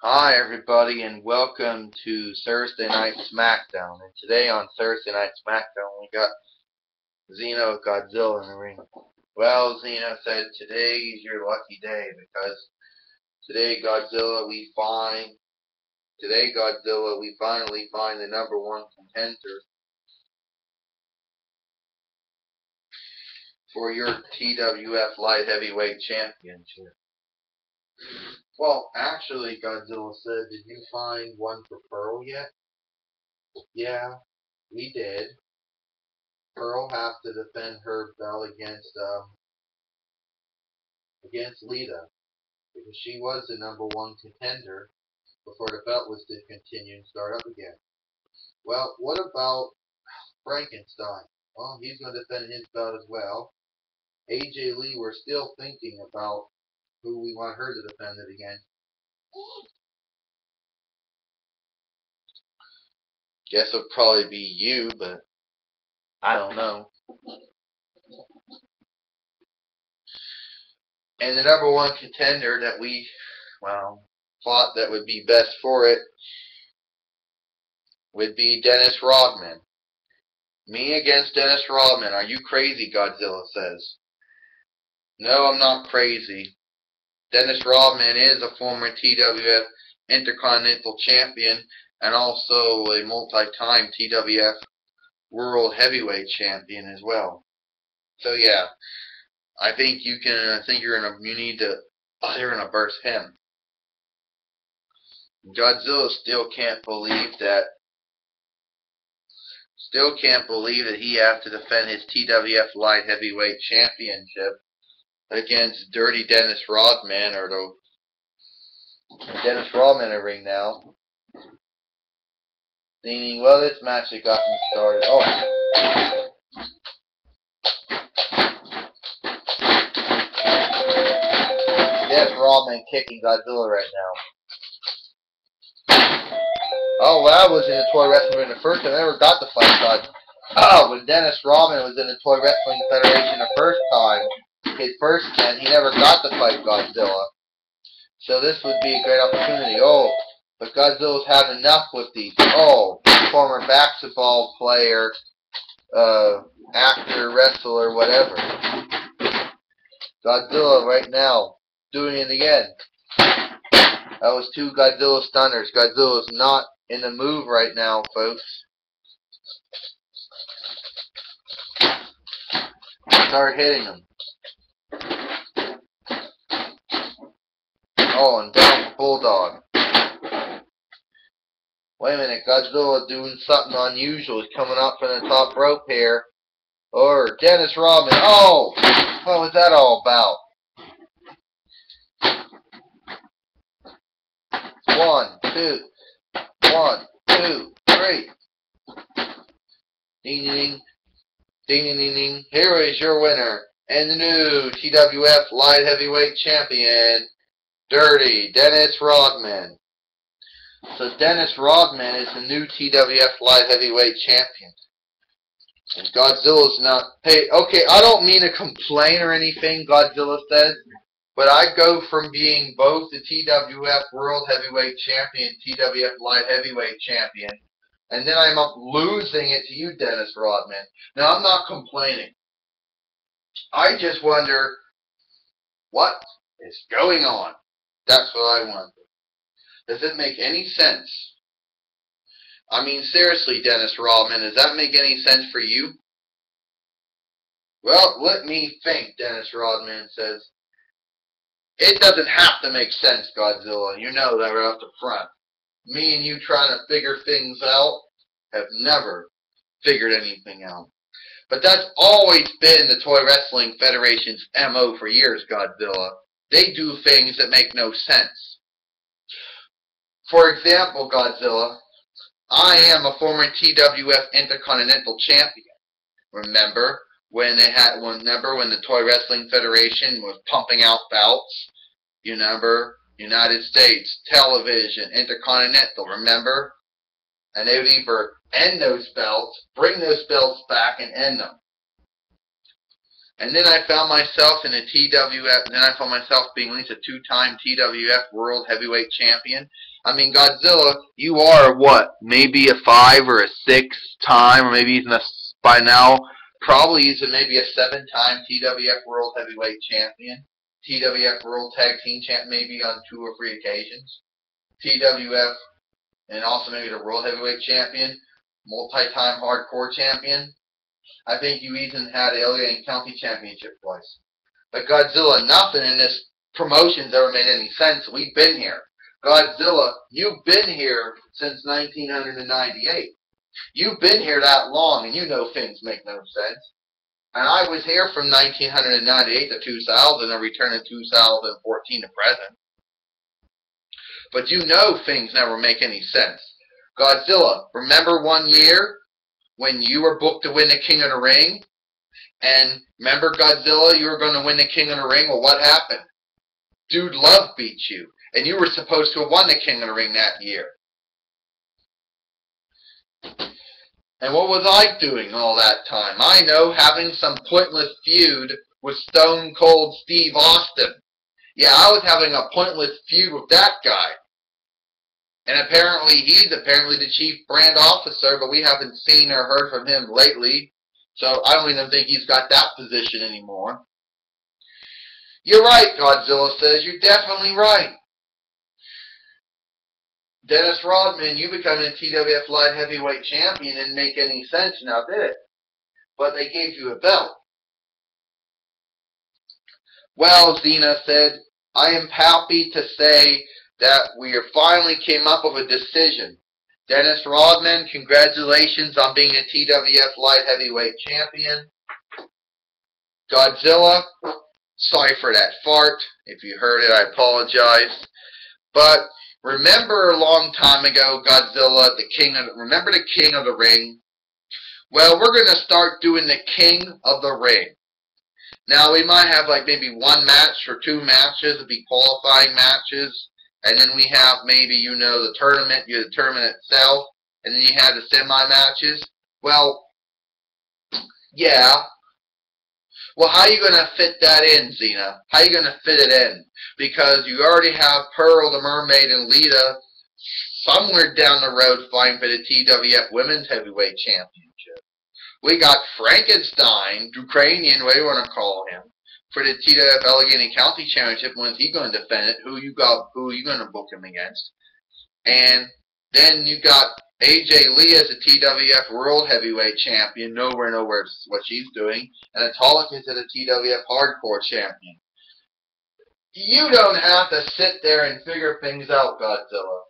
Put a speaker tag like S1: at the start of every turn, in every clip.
S1: Hi everybody and welcome to Thursday Night SmackDown. And today on Thursday Night SmackDown we got Zeno with Godzilla in the ring. Well, Zeno said today's your lucky day because today Godzilla we finally find the number one contender for your TWF Light Heavyweight Championship. Well, actually, Godzilla said, did you find one for Pearl yet? Yeah, we did. Pearl has to defend her belt against Lita because she was the number one contender before the belt was discontinued and start up again. Well, what about Frankenstein? Well, he's going to defend his belt as well. AJ Lee, we're still thinking about who we want her to defend it against. Guess it'll probably be you, but I don't know. And the number one contender that we, thought that would be best for it would be Dennis Rodman. Me against Dennis Rodman. Are you crazy, Godzilla says. No, I'm not crazy. Dennis Rodman is a former TWF Intercontinental Champion and also a multi-time TWF World Heavyweight Champion as well. So yeah, I think you need to burst him. Godzilla still can't believe that he has to defend his TWF Light Heavyweight Championship against Dirty Dennis Rodman, or the Dennis Rodman in the ring now. Thinking, well, this match has gotten started. Oh. Dennis Rodman kicking Godzilla right now. Oh, well, I was in the Toy Wrestling the first time. I never got to fight God. Oh, when Dennis Rodman was in the Toy Wrestling Federation the first time, his first stint, he never got to fight Godzilla. So this would be a great opportunity. Oh, but Godzilla's had enough with these. Oh, former basketball player, actor, wrestler, whatever. Godzilla right now, doing it again. That was two Godzilla stunners. Godzilla's not in the move right now, folks. Start hitting him. Oh, and down for Bulldog. Wait a minute, Godzilla doing something unusual. He's coming up from the top rope here. Or Dennis Rodman. Oh! What was that all about? 1, 2. 1, 2, 3. Ding, ding, ding, ding, ding, ding. Here is your winner and the new TWF Light Heavyweight Champion, Dirty Dennis Rodman. So Dennis Rodman is the new TWF Light Heavyweight Champion. And Godzilla's not paid. Okay, I don't mean to complain or anything, Godzilla says, but I go from being both the TWF World Heavyweight Champion, TWF Light Heavyweight Champion, and then I'm up losing it to you, Dennis Rodman. Now, I'm not complaining. I just wonder, what is going on? That's what I wonder. Does it make any sense? I mean, seriously, Dennis Rodman, does that make any sense for you? Well, let me think, Dennis Rodman says. It doesn't have to make sense, Godzilla. You know that right off the front. Me and you trying to figure things out have never figured anything out. But that's always been the Toy Wrestling Federation's MO for years, Godzilla. They do things that make no sense. For example, Godzilla, I am a former TWF Intercontinental Champion. Remember when the Toy Wrestling Federation was pumping out belts? You remember? United States, Television, Intercontinental, remember? And they would either end those belts, bring those belts back, and end them. And then I found myself in a TWF, then I found myself being at least a 2-time TWF World Heavyweight Champion. I mean, Godzilla, you are what? Maybe a 5 or a 6-time, or maybe even by now, probably even maybe a 7-time TWF World Heavyweight Champion. TWF World Tag Team Champ maybe on 2 or 3 occasions. TWF, and also maybe the World Heavyweight Champion, multi-time Hardcore Champion. I think you even had the Allegheny County Championship twice. But Godzilla, nothing in this promotion's ever made any sense. We've been here. Godzilla, you've been here since 1998. You've been here that long, and you know things make no sense. And I was here from 1998 to 2000, and returned in 2014 to present. But you know things never make any sense. Godzilla, remember one year when you were booked to win the King of the Ring? And remember, Godzilla, you were going to win the King of the Ring? Well, what happened? Dude Love beat you. And you were supposed to have won the King of the Ring that year. And what was I doing all that time? I know, having some pointless feud with Stone Cold Steve Austin. Yeah, I was having a pointless feud with that guy. And apparently he's the chief brand officer, but we haven't seen or heard from him lately. So I don't even think he's got that position anymore. You're right, Godzilla says. You're definitely right. Dennis Rodman, you becoming a TWF Light Heavyweight Champion didn't make any sense now, did it? But they gave you a belt. Well, Xena said, I am happy to say that we finally came up with a decision. Dennis Rodman, congratulations on being a TWF Light Heavyweight Champion. Godzilla, sorry for that fart. If you heard it, I apologize. But remember a long time ago, Godzilla, remember the King of the Ring? Well, we're going to start doing the King of the Ring. Now, we might have like maybe 1 match or 2 matches. It'll be qualifying matches. And then we have maybe, you know, the tournament itself. And then you have the semi-matches. Well, yeah. Well, how are you going to fit that in, Xena? How are you going to fit it in? Because you already have Pearl the Mermaid and Lita somewhere down the road fighting for the TWF Women's Heavyweight Championship. We got Frankenstein, Ukrainian, what do you want to call him, for the TWF Allegheny County Championship. When's he going to defend it? Who are you going to book him against? And then you got AJ Lee as a TWF World Heavyweight Champion. Nowhere what she's doing. And Autolycus as a TWF Hardcore Champion. You don't have to sit there and figure things out, Godzilla.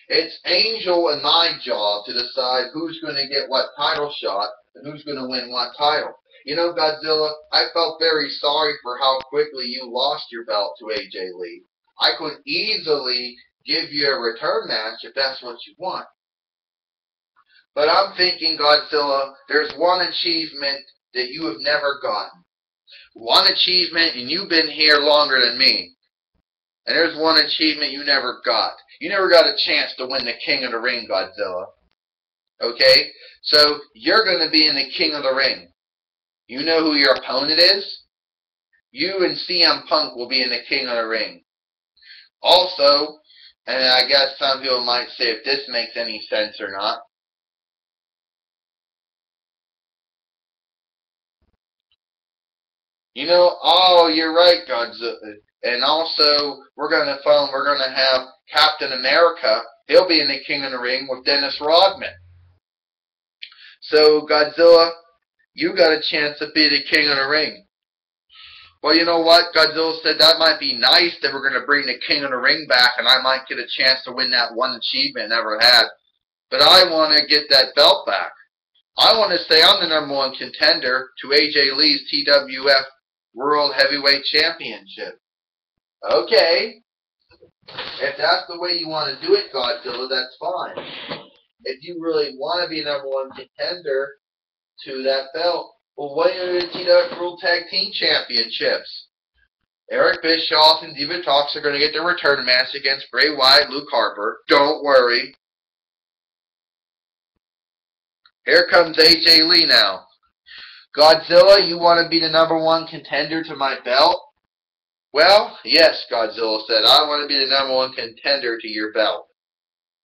S1: It's Angel and my job to decide who's going to get what title shot and who's going to win what title. You know, Godzilla, I felt very sorry for how quickly you lost your belt to AJ Lee. I could easily give you a return match if that's what you want. But I'm thinking, Godzilla, there's one achievement that you have never gotten. One achievement, and you've been here longer than me. And there's one achievement you never got. You never got a chance to win the King of the Ring, Godzilla. Okay? So, you're going to be in the King of the Ring. You know who your opponent is? You and CM Punk will be in the King of the Ring. Also, and I guess some people might say if this makes any sense or not, you know, oh, you're right, Godzilla. And also, we're gonna have Captain America. He'll be in the King of the Ring with Dennis Rodman. So, Godzilla, you got a chance to be the King of the Ring. Well, you know what? Godzilla said that might be nice that we're going to bring the King of the Ring back, and I might get a chance to win that one achievement I never had. But I want to get that belt back. I want to say I'm the #1 contender to AJ Lee's TWF World Heavyweight Championship. Okay. If that's the way you want to do it, Godzilla, that's fine. If you really want to be #1 contender to that belt, well, what are the TWF World Tag Team Championships? Eric Bischoff and Diva Talks are going to get their return match against Bray Wyatt and Luke Harper. Don't worry. Here comes AJ Lee now. Godzilla, you want to be the #1 contender to my belt? Well, yes, Godzilla said, I want to be the #1 contender to your belt.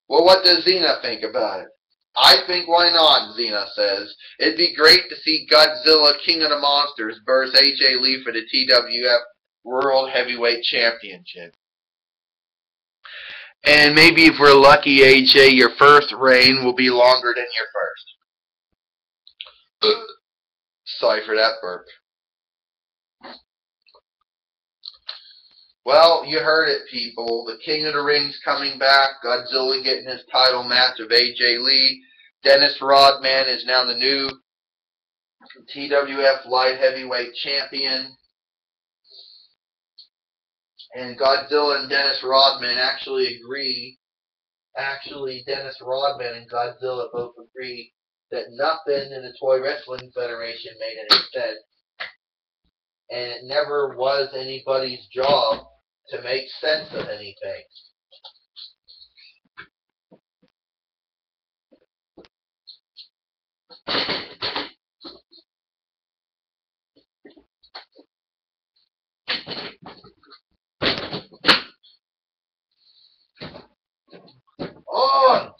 S1: Well, what does Xena think about it? I think why not, Xena says. It'd be great to see Godzilla, King of the Monsters, versus AJ Lee for the TWF World Heavyweight Championship. And maybe if we're lucky, AJ, your first reign will be longer than your first. Sorry for that burp. Well, you heard it, people. The King of the Ring's coming back. Godzilla getting his title match of AJ Lee. Dennis Rodman is now the new TWF Light Heavyweight Champion. And Godzilla and Dennis Rodman actually agree. Actually, Dennis Rodman and Godzilla both agree that nothing in the Toy Wrestling Federation made any sense. And it never was anybody's job to make sense of anything. On!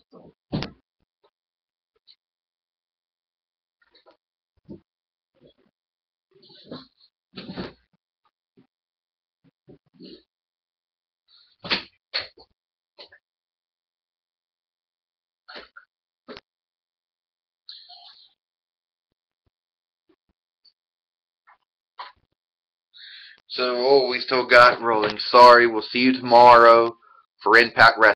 S1: So, we still got rolling. Sorry, we'll see you tomorrow for Impact Wrestling.